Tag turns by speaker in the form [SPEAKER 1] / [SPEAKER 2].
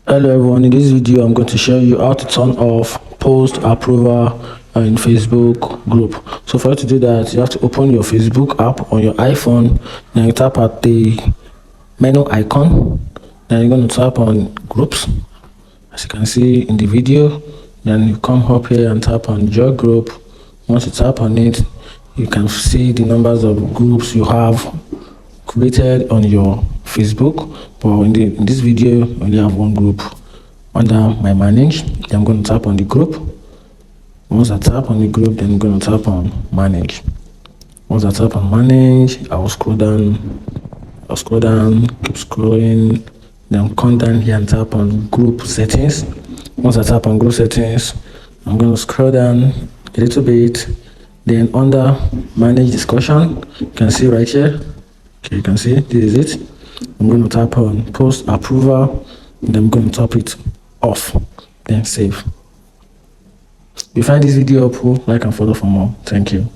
[SPEAKER 1] Hello everyone, in this video I'm going to show you how to turn off post approval in Facebook group. So for you to do that, you have to open your Facebook app on your iPhone, then you tap at the menu icon, then you're going to tap on groups as you can see in the video. Then you come up here and tap on your group. Once you tap on it, you can see the numbers of groups you have created on your Facebook, but in this video I only have one group. Under my manage, I'm going to tap on the group. Once I tap on the group, then I'm going to tap on manage. Once I tap on manage, I'll scroll down, keep scrolling, then come down here and tap on group settings. Once I tap on group settings, I'm going to scroll down a little bit, then under manage discussion, you can see right here. Okay, you can see this is it. I'm going to tap on post approval, and then I'm going to tap it off, then save. If you find this video helpful, like and follow for more. Thank you.